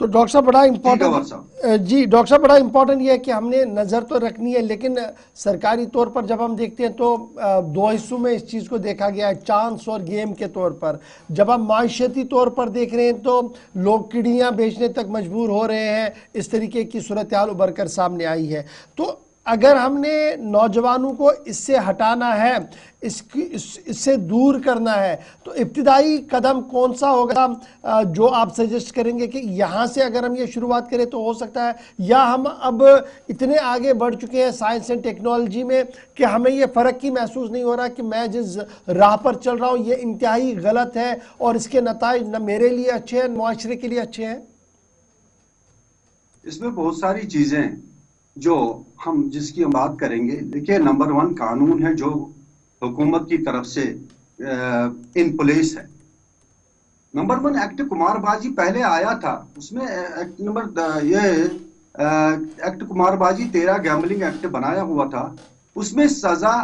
تو ڈاکٹر صاحب بڑا گور صاحب جی ڈاکٹر صاحب بڑا امپورٹنٹ یہ ہے کہ ہم نے نظر تو رکھنی ہے، لیکن سرکاری طور پر جب ہم دیکھتے ہیں تو دو حصوں میں اس چیز کو دیکھا گیا ہے، چانس اور گیم کے طور پر۔ جب ہم معاشیتی طور پر دیکھ رہے ہیں تو لوگ کڑیاں بیچنے تک مجبور ہو رہے ہیں، اس طریقے کی صورتحال ابھر کر سامنے آئی ہے۔ تو اگر ہم نے نوجوانوں کو اس سے ہٹانا ہے، اس سے دور کرنا ہے، تو ابتدائی قدم کون سا ہوگا جو آپ سجیسٹ کریں گے کہ یہاں سے اگر ہم یہ شروعات کریں تو ہو سکتا ہے، یا ہم اب اتنے آگے بڑھ چکے ہیں سائنس اینڈ ٹیکنالوجی میں کہ ہمیں یہ فرق ہی محسوس نہیں ہو رہا کہ میں جس راہ پر چل رہا ہوں یہ انتہائی غلط ہے اور اس کے نتائج نہ میرے لیے اچھے ہیں معاشرے کے لیے اچھے ہیں؟ اس میں بہت ساری چیزیں ہیں جو جس کی ہم بات کریں گے۔ دیکھیے، نمبر 1 قانون ہے جو حکومت کی طرف سے ان پولیس ہے۔ نمبر 1 ایکٹ کمار بازی پہلے آیا تھا، اس میں ایکٹ کمار بازی 13 گیمبلنگ ایکٹ بنایا ہوا تھا، اس میں سزا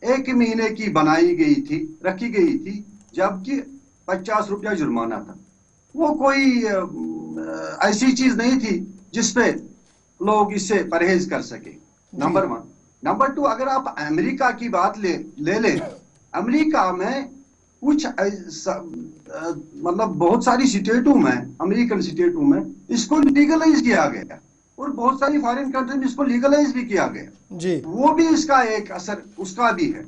1 مہینے کی بنائی گئی تھی، رکھی گئی تھی، جبکہ 50 روپیہ جرمانہ تھا۔ وہ کوئی ایسی چیز نہیں تھی جس پہ لوگ اس سے پرہیز کر سکے، نمبر 1۔ نمبر 2، اگر آپ امریکہ کی بات لے لیں، امریکہ میں کچھ مطلب بہت ساری سٹیٹوں میں، امریکن سٹیٹوں میں اس کو لیگلائز کیا گیا، اور بہت ساری فارن کنٹری میں اس کو لیگلائز بھی کیا گیا جی وہ بھی اس کا ایک اثر اس کا بھی ہے۔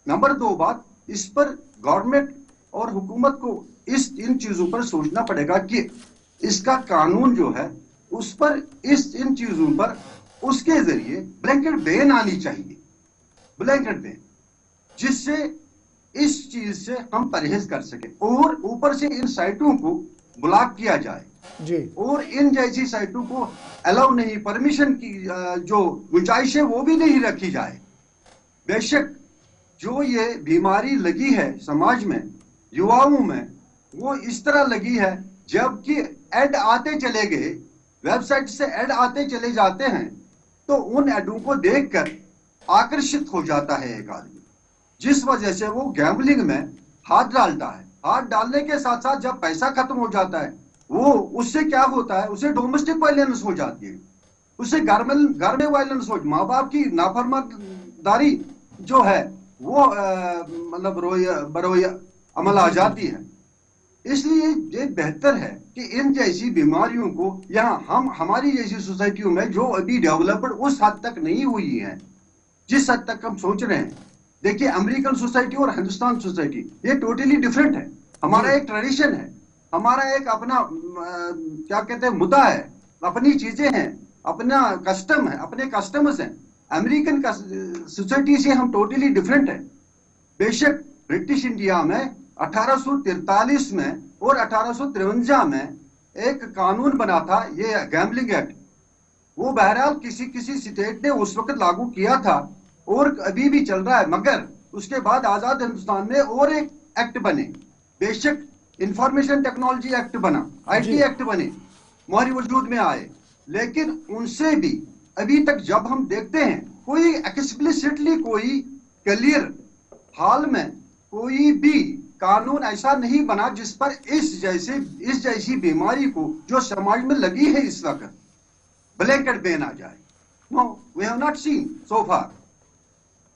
نمبر 2 بات، اس پر گورنمنٹ اور حکومت کو ان چیزوں پر سوچنا پڑے گا کہ اس کا قانون جو ہے اس پر ان چیزوں پر اس کے ذریعے بلینکٹ بین آنی چاہیے، بلینکٹ بین، جس سے اس چیز سے ہم پرہیز کر سکیں، اور اوپر سے ان سائٹوں کو بلاک کیا جائے، جی اور ان جیسی سائٹوں کو الاؤ نہیں، پرمیشن کی جو گنجائش ہے وہ بھی نہیں رکھی جائے۔ بے شک جو یہ بیماری لگی ہے سماج میں، یواؤں میں، وہ اس طرح لگی ہے، جبکہ ایڈ آتے چلے گئے، ویب سائٹ سے ایڈ آتے چلے جاتے ہیں، تو ان ایڈوں کو دیکھ کر آکرشت ہو جاتا ہے ایک آدمی، جس وجہ سے وہ گیمبلنگ میں ہاتھ ڈالتا ہے۔ ہاتھ ڈالنے کے ساتھ ساتھ جب پیسہ ختم ہو جاتا ہے، وہ اس سے کیا ہوتا ہے، اسے ڈومیسٹک وائلنس ہو جاتی ہے، اسے گھر میں وائلنس ہو، ماں باپ کی نافرمانی جو ہے وہ مطلب بروئی عمل آ جاتی ہے۔ اس لیے یہ بہتر ہے کہ ان جیسی بیماریوں کو یہاں ہماری جیسی سوسائٹیوں میں جو ابھی ڈیولپڈ اس حد تک نہیں ہوئی ہے جس حد تک ہم سوچ رہے ہیں۔ دیکھیے، امریکن سوسائٹی اور ہندوستان سوسائٹی یہ ٹوٹلی ڈیفرنٹ ہے۔ ہمارا ایک ٹریڈیشن ہے، ہمارا ایک اپنا کیا کہتے ہیں مدعا ہے، اپنی چیزیں ہیں، اپنا کسٹم ہے، اپنے کسٹمز ہیں۔ امریکن سوسائٹی سے ہم ٹوٹلی ڈیفرنٹ ہیں۔ بے شک برٹش انڈیا میں 1843 میں اور 1853 میں ایک قانون بنا تھا، یہ گیمبلنگ ایکٹ، وہ بہرحال کسی سٹیٹ نے اس وقت لاگو کیا تھا اور ابھی بھی چل رہا ہے، مگر اس کے بعد آزاد ہندوستان میں اور ایک ایکٹ بنے، بے شک انفارمیشن ٹیکنالوجی ایکٹ بنا، آئی ٹی ایکٹ بنے، مہر وجود میں آئے، لیکن ان سے بھی ابھی تک جب ہم دیکھتے ہیں کوئی ایکسپلسٹلی کوئی کلیئر حال میں کوئی بھی قانون ایسا نہیں بنا جس پر اس جیسی بیماری کو جو سماج میں لگی ہے اس وقت بلینکٹ بین آ جائے۔ No, we have not seen so far.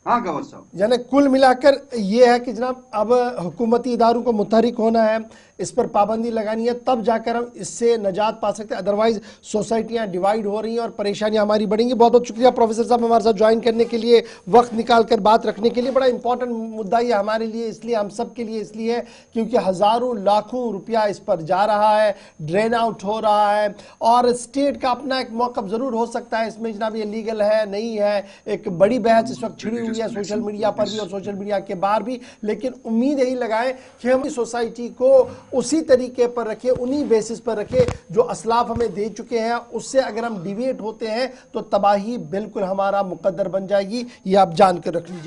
ہاں گور صاحب، یعنی کل ملا کر یہ ہے کہ جناب اب حکومتی اداروں کو متحرک ہونا ہے، اس پر پابندی لگانی ہے، تب جا کر ہم اس سے نجات پا سکتے ہیں، ادروائز سوسائٹیاں ڈیوائیڈ ہو رہی ہیں اور پریشانیاں ہماری بڑھیں گی۔ بہت بہت شکریہ پروفیسر صاحب ہمارے ساتھ جوائن کرنے کے لیے، وقت نکال کر بات رکھنے کے لیے۔ بڑا امپورٹنٹ مدعا یہ ہمارے لیے، اس لیے ہم سب کے لیے اس لیے کیونکہ ہزاروں لاکھوں روپیہ اس پر جا رہا ہے، ڈرین آؤٹ ہو رہا ہے، اور اسٹیٹ کا اپنا ایک موقف ضرور ہو سکتا ہے اس میں جناب، یہ لیگل ہے نہیں ہے، ایک بڑی بحث اس وقت چھڑی ہوئی ہے سوشل میڈیا پر بھی اور سوشل میڈیا کے باہر بھی، لیکن امید یہی لگائیں کہ ہم سوسائٹی کو اسی طریقے پر رکھے، انہی بیسس پر رکھے جو اسلاف ہمیں دے چکے ہیں۔ اس سے اگر ہم ڈیویٹ ہوتے ہیں تو تباہی بالکل ہمارا مقدر بن جائے گی، یہ آپ جان کر رکھ لیجئے گا۔